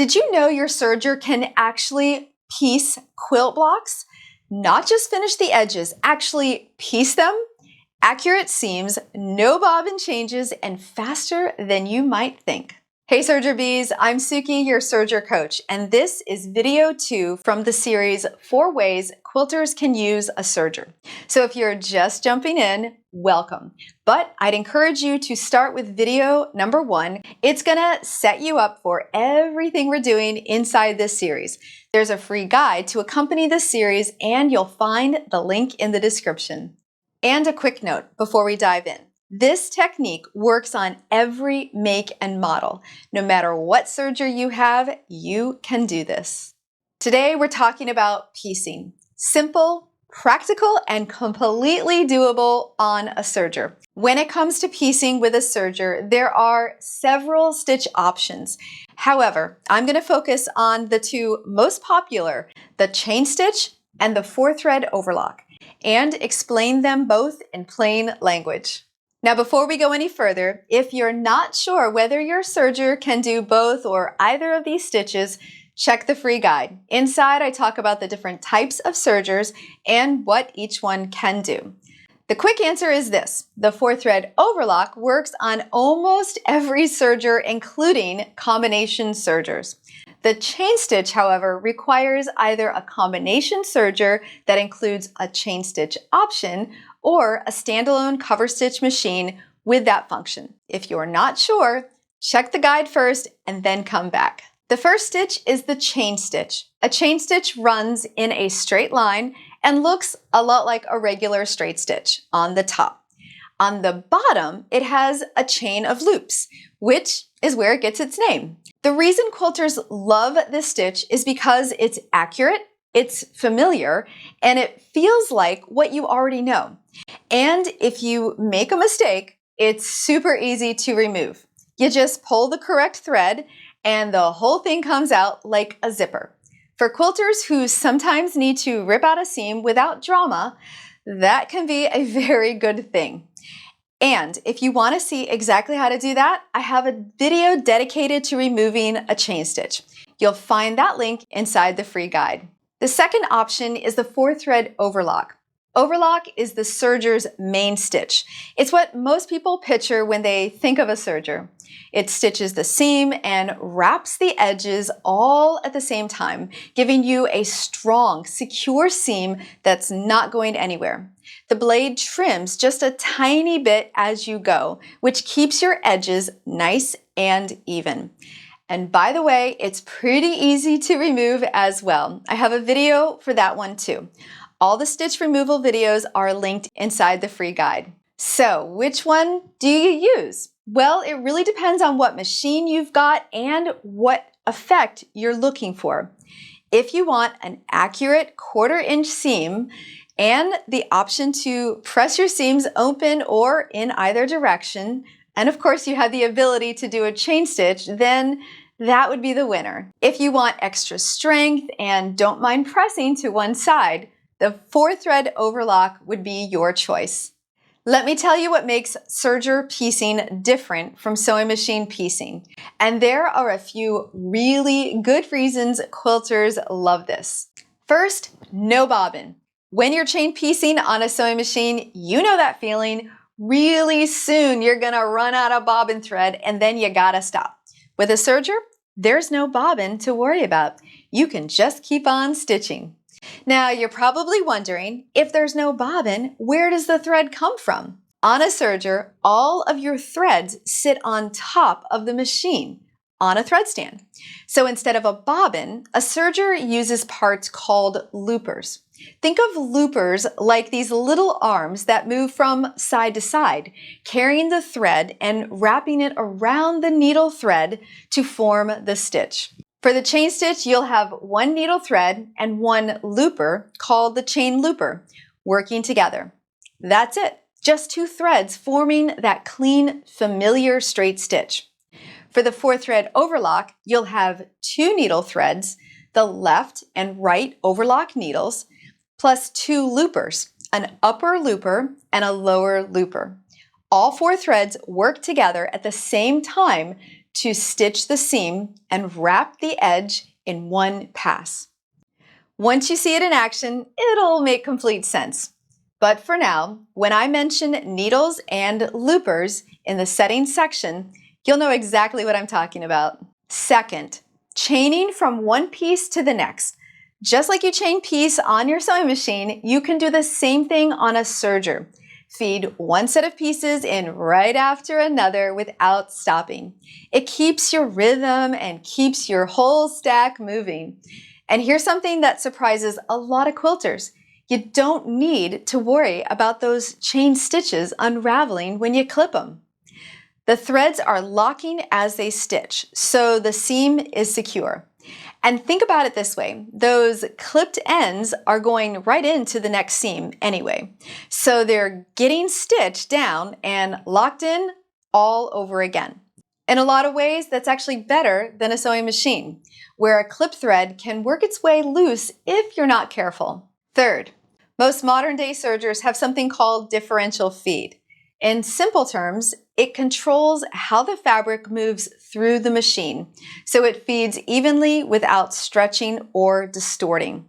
Did you know your serger can actually piece quilt blocks? Not just finish the edges, actually piece them? Accurate seams, no bobbin changes, and faster than you might think. Hey Serger Bees, I'm Sookie, your serger coach, and this is video 2 from the series 4 Ways Quilters Can Use a Serger. So if you're just jumping in, welcome. But I'd encourage you to start with video number 1. It's gonna set you up for everything we're doing inside this series. There's a free guide to accompany this series, and you'll find the link in the description. And a quick note before we dive in. This technique works on every make and model. No matter what serger you have, you can do this. Today we're talking about piecing. Simple, practical, and completely doable on a serger. When it comes to piecing with a serger, there are several stitch options. However, I'm going to focus on the two most popular, the chain stitch and the 4-thread overlock, and explain them both in plain language. Now, before we go any further, if you're not sure whether your serger can do both or either of these stitches, check the free guide. Inside, I talk about the different types of sergers and what each one can do. The quick answer is this: the 4-thread overlock works on almost every serger, including combination sergers. The chain stitch, however, requires either a combination serger that includes a chain stitch option or a standalone cover stitch machine with that function. If you're not sure, check the guide first and then come back. The first stitch is the chain stitch. A chain stitch runs in a straight line and looks a lot like a regular straight stitch on the top. On the bottom, it has a chain of loops, which is where it gets its name. The reason quilters love this stitch is because it's accurate, it's familiar, and it feels like what you already know. And if you make a mistake, it's super easy to remove. You just pull the correct thread and the whole thing comes out like a zipper. For quilters who sometimes need to rip out a seam without drama, that can be a very good thing. And if you want to see exactly how to do that, I have a video dedicated to removing a chain stitch. You'll find that link inside the free guide. The second option is the 4-thread overlock. Overlock is the serger's main stitch. It's what most people picture when they think of a serger. It stitches the seam and wraps the edges all at the same time, giving you a strong, secure seam that's not going anywhere. The blade trims just a tiny bit as you go, which keeps your edges nice and even. And by the way, it's pretty easy to remove as well. I have a video for that one too. All the stitch removal videos are linked inside the free guide. So, which one do you use? Well, it really depends on what machine you've got and what effect you're looking for. If you want an accurate 1/4-inch seam and the option to press your seams open or in either direction, and of course you have the ability to do a chain stitch, then that would be the winner. If you want extra strength and don't mind pressing to one side, the 4-thread overlock would be your choice. Let me tell you what makes serger piecing different from sewing machine piecing. And there are a few really good reasons quilters love this. First, no bobbin. When you're chain piecing on a sewing machine, you know that feeling. Really soon you're gonna run out of bobbin thread and then you gotta stop. With a serger, there's no bobbin to worry about. You can just keep on stitching. Now, you're probably wondering, if there's no bobbin, where does the thread come from? On a serger, all of your threads sit on top of the machine on a thread stand. So instead of a bobbin, a serger uses parts called loopers. Think of loopers like these little arms that move from side to side, carrying the thread and wrapping it around the needle thread to form the stitch. For the chain stitch, you'll have one needle thread and one looper called the chain looper working together. That's it, just 2 threads forming that clean, familiar straight stitch. For the 4-thread overlock, you'll have 2 needle threads, the left and right overlock needles, plus 2 loopers, an upper looper and a lower looper. All 4 threads work together at the same time to stitch the seam and wrap the edge in one pass. Once you see it in action, it'll make complete sense. But for now, when I mention needles and loopers in the settings section, you'll know exactly what I'm talking about. Second, chaining from one piece to the next. Just like you chain piece on your sewing machine, you can do the same thing on a serger. Feed one set of pieces in right after another without stopping. It keeps your rhythm and keeps your whole stack moving. And here's something that surprises a lot of quilters. You don't need to worry about those chain stitches unraveling when you clip them. The threads are locking as they stitch, so the seam is secure. And think about it this way, those clipped ends are going right into the next seam anyway. So they're getting stitched down and locked in all over again. In a lot of ways, that's actually better than a sewing machine, where a clip thread can work its way loose if you're not careful. Third, most modern day sergers have something called differential feed. In simple terms, it controls how the fabric moves through the machine, so it feeds evenly without stretching or distorting.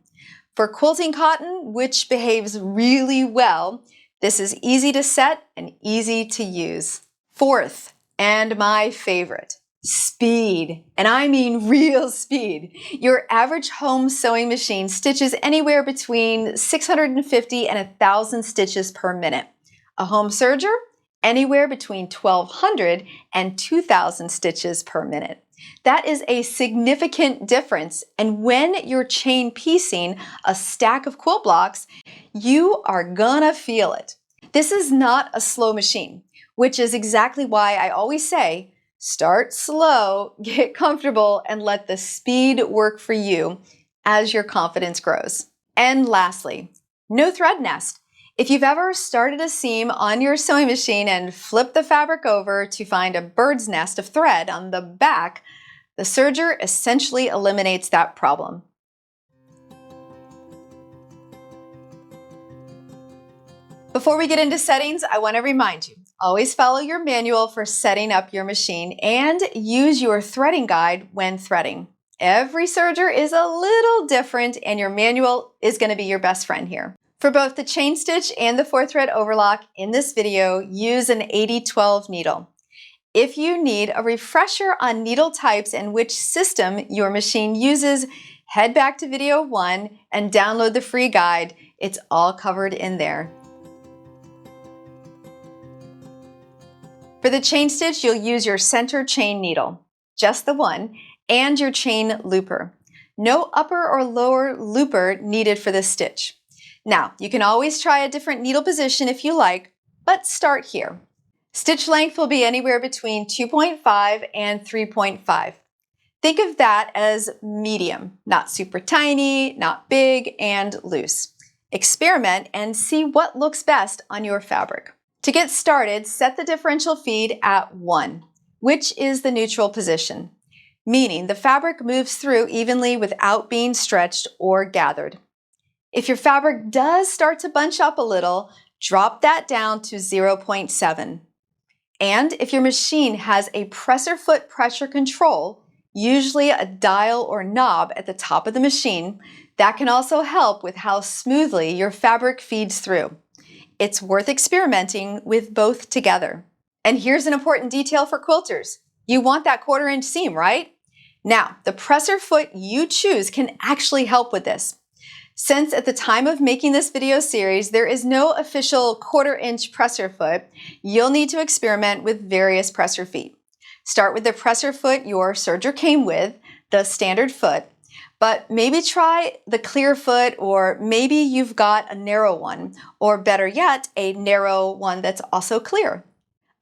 For quilting cotton, which behaves really well, this is easy to set and easy to use. Fourth, and my favorite, speed. And I mean real speed. Your average home sewing machine stitches anywhere between 650 and 1,000 stitches per minute. A home serger, anywhere between 1,200 and 2,000 stitches per minute. That is a significant difference, and when you're chain piecing a stack of quilt blocks, you are gonna feel it. This is not a slow machine, which is exactly why I always say, start slow, get comfortable, and let the speed work for you as your confidence grows. And lastly, no thread nest. If you've ever started a seam on your sewing machine and flipped the fabric over to find a bird's nest of thread on the back, the serger essentially eliminates that problem. Before we get into settings, I want to remind you, always follow your manual for setting up your machine and use your threading guide when threading. Every serger is a little different and your manual is going to be your best friend here. For both the chain stitch and the 4-thread overlock in this video, use an 80-12 needle. If you need a refresher on needle types and which system your machine uses, head back to video 1 and download the free guide. It's all covered in there. For the chain stitch, you'll use your center chain needle, just the one, and your chain looper. No upper or lower looper needed for this stitch. Now, you can always try a different needle position if you like, but start here. Stitch length will be anywhere between 2.5 and 3.5. Think of that as medium, not super tiny, not big, and loose. Experiment and see what looks best on your fabric. To get started, set the differential feed at 1, which is the neutral position, meaning the fabric moves through evenly without being stretched or gathered. If your fabric does start to bunch up a little, drop that down to 0.7. And if your machine has a presser foot pressure control, usually a dial or knob at the top of the machine, that can also help with how smoothly your fabric feeds through. It's worth experimenting with both together. And here's an important detail for quilters. You want that 1/4 inch seam, right? Now, the presser foot you choose can actually help with this. Since at the time of making this video series, there is no official 1/4 inch presser foot, you'll need to experiment with various presser feet. Start with the presser foot your serger came with, the standard foot, but maybe try the clear foot, or maybe you've got a narrow one, or better yet, a narrow one that's also clear.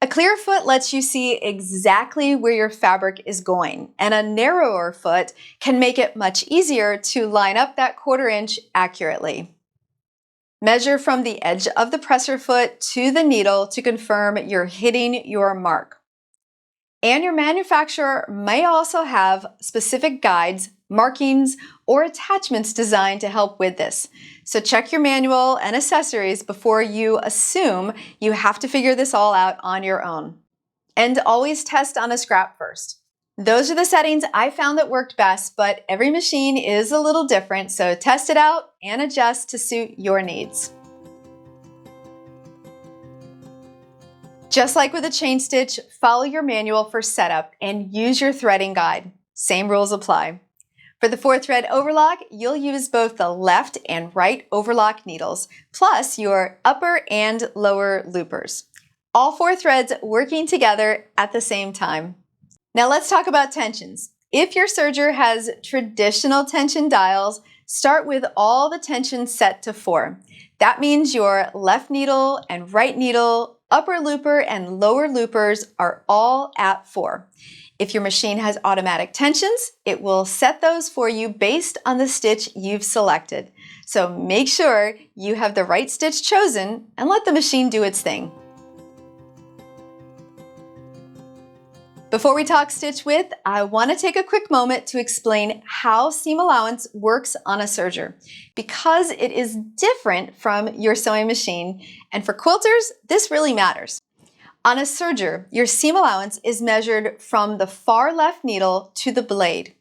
A clear foot lets you see exactly where your fabric is going, and a narrower foot can make it much easier to line up that 1/4 inch accurately. Measure from the edge of the presser foot to the needle to confirm you're hitting your mark. And your manufacturer may also have specific guides, markings, or attachments designed to help with this. So check your manual and accessories before you assume you have to figure this all out on your own. And always test on a scrap first. Those are the settings I found that worked best, but every machine is a little different, so test it out and adjust to suit your needs. Just like with a chain stitch, follow your manual for setup and use your threading guide. Same rules apply. For the 4-thread overlock, you'll use both the left and right overlock needles, plus your upper and lower loopers. All 4 threads working together at the same time. Now let's talk about tensions. If your serger has traditional tension dials, start with all the tensions set to 4. That means your left needle and right needle, upper looper and lower loopers are all at 4. If your machine has automatic tensions, it will set those for you based on the stitch you've selected. So make sure you have the right stitch chosen and let the machine do its thing. Before we talk stitch width, I want to take a quick moment to explain how seam allowance works on a serger, because it is different from your sewing machine, and for quilters, this really matters. On a serger, your seam allowance is measured from the far left needle to the blade.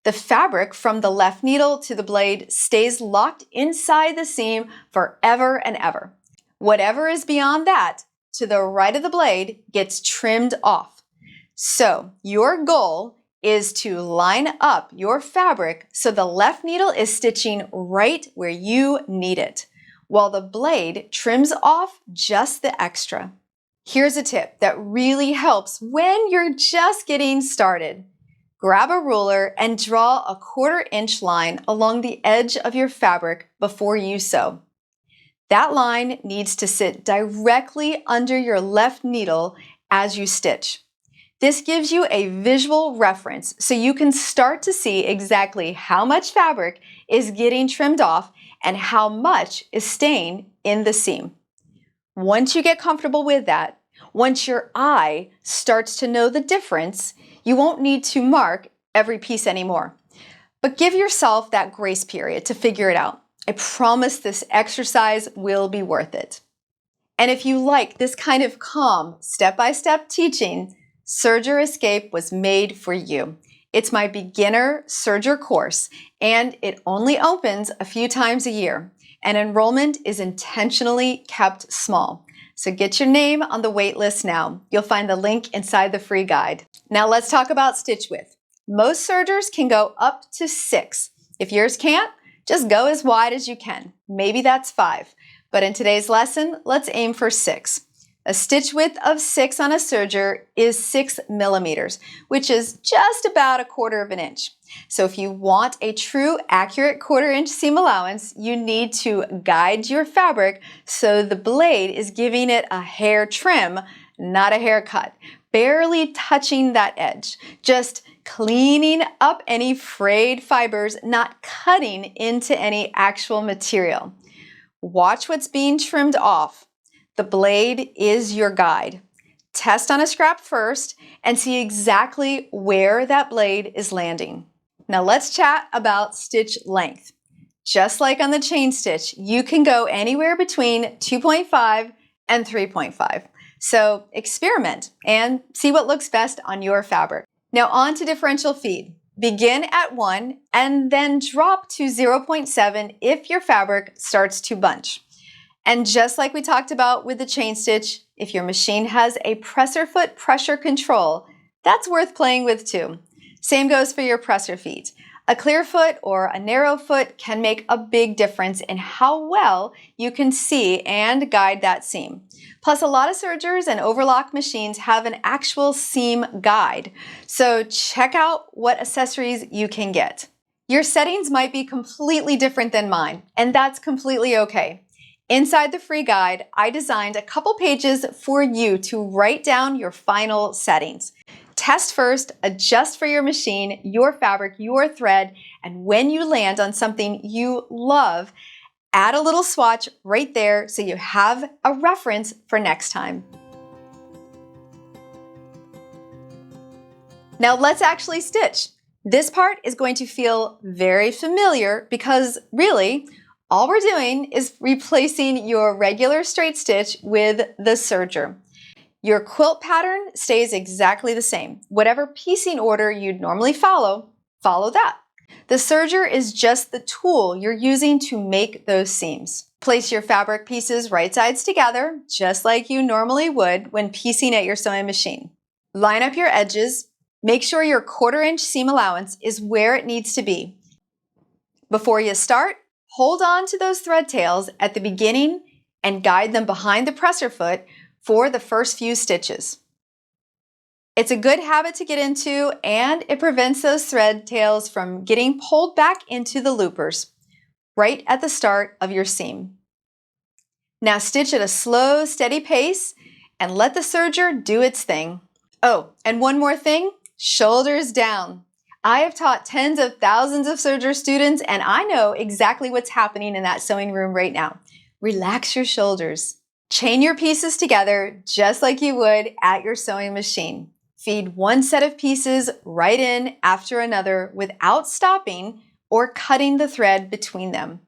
The fabric from the left needle to the blade stays locked inside the seam forever and ever. Whatever is beyond that, to the right of the blade, gets trimmed off. So your goal is to line up your fabric so the left needle is stitching right where you need it, while the blade trims off just the extra. Here's a tip that really helps when you're just getting started. Grab a ruler and draw a 1/4 inch line along the edge of your fabric before you sew. That line needs to sit directly under your left needle as you stitch. This gives you a visual reference so you can start to see exactly how much fabric is getting trimmed off and how much is staying in the seam. Once you get comfortable with that, once your eye starts to know the difference, you won't need to mark every piece anymore. But give yourself that grace period to figure it out. I promise this exercise will be worth it. And if you like this kind of calm, step-by-step teaching, Serger Escape was made for you. It's my beginner serger course, and it only opens a few times a year, and enrollment is intentionally kept small. So get your name on the wait list now. You'll find the link inside the free guide. Now let's talk about stitch width. Most sergers can go up to 6. If yours can't, just go as wide as you can. Maybe that's 5. But in today's lesson, let's aim for 6. A stitch width of 6 on a serger is 6 millimeters, which is just about 1/4 inch. So if you want a true accurate 1/4 inch seam allowance, you need to guide your fabric so the blade is giving it a hair trim, not a haircut, barely touching that edge, just cleaning up any frayed fibers, not cutting into any actual material. Watch what's being trimmed off. The blade is your guide. Test on a scrap first and see exactly where that blade is landing. Now let's chat about stitch length. Just like on the chain stitch, you can go anywhere between 2.5 and 3.5. So experiment and see what looks best on your fabric. Now on to differential feed. Begin at 1 and then drop to 0.7 if your fabric starts to bunch. And just like we talked about with the chain stitch, if your machine has a presser foot pressure control, that's worth playing with too. Same goes for your presser feet. A clear foot or a narrow foot can make a big difference in how well you can see and guide that seam. Plus, a lot of sergers and overlock machines have an actual seam guide, so check out what accessories you can get. Your settings might be completely different than mine, and that's completely okay. Inside the free guide, I designed a couple pages for you to write down your final settings. Test first, adjust for your machine, your fabric, your thread, and when you land on something you love, add a little swatch right there so you have a reference for next time. Now let's actually stitch. This part is going to feel very familiar because really, all we're doing is replacing your regular straight stitch with the serger. Your quilt pattern stays exactly the same. Whatever piecing order you'd normally follow, follow that. The serger is just the tool you're using to make those seams. Place your fabric pieces right sides together, just like you normally would when piecing at your sewing machine. Line up your edges. Make sure your 1/4 inch seam allowance is where it needs to be. Before you start, hold on to those thread tails at the beginning and guide them behind the presser foot for the first few stitches. It's a good habit to get into, and it prevents those thread tails from getting pulled back into the loopers right at the start of your seam. Now stitch at a slow, steady pace and let the serger do its thing. Oh, and one more thing, shoulders down. I have taught tens of thousands of serger students, and I know exactly what's happening in that sewing room right now. Relax your shoulders. Chain your pieces together just like you would at your sewing machine. Feed one set of pieces right in after another without stopping or cutting the thread between them.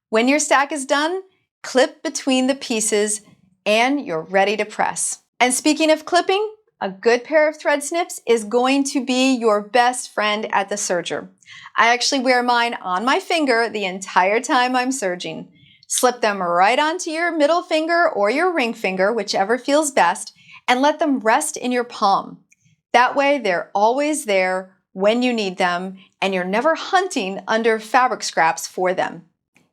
When your stack is done, clip between the pieces and you're ready to press. And speaking of clipping, a good pair of thread snips is going to be your best friend at the serger. I actually wear mine on my finger the entire time I'm serging. Slip them right onto your middle finger or your ring finger, whichever feels best, and let them rest in your palm. That way they're always there when you need them and you're never hunting under fabric scraps for them.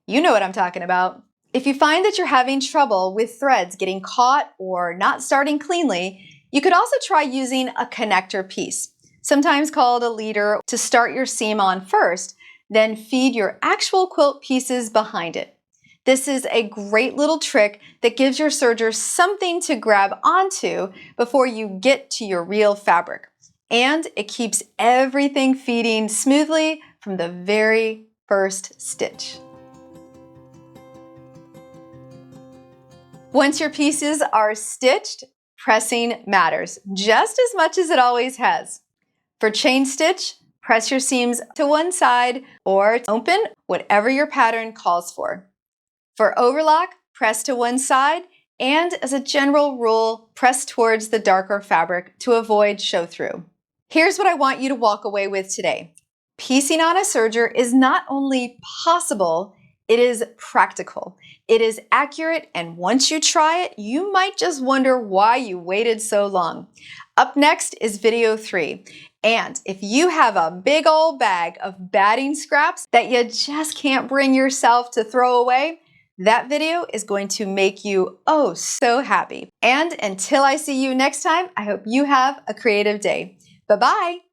You know what I'm talking about. If you find that you're having trouble with threads getting caught or not starting cleanly, you could also try using a connector piece, sometimes called a leader, to start your seam on first, then feed your actual quilt pieces behind it. This is a great little trick that gives your serger something to grab onto before you get to your real fabric. And it keeps everything feeding smoothly from the very first stitch. Once your pieces are stitched, pressing matters just as much as it always has. For chain stitch, press your seams to one side or open, whatever your pattern calls for. For overlock, press to one side, and as a general rule, press towards the darker fabric to avoid show-through. Here's what I want you to walk away with today. Piecing on a serger is not only possible, it is practical. It is accurate, and once you try it, you might just wonder why you waited so long. Up next is video 3. And if you have a big old bag of batting scraps that you just can't bring yourself to throw away, that video is going to make you oh so happy. And until I see you next time, I hope you have a creative day. Bye-bye.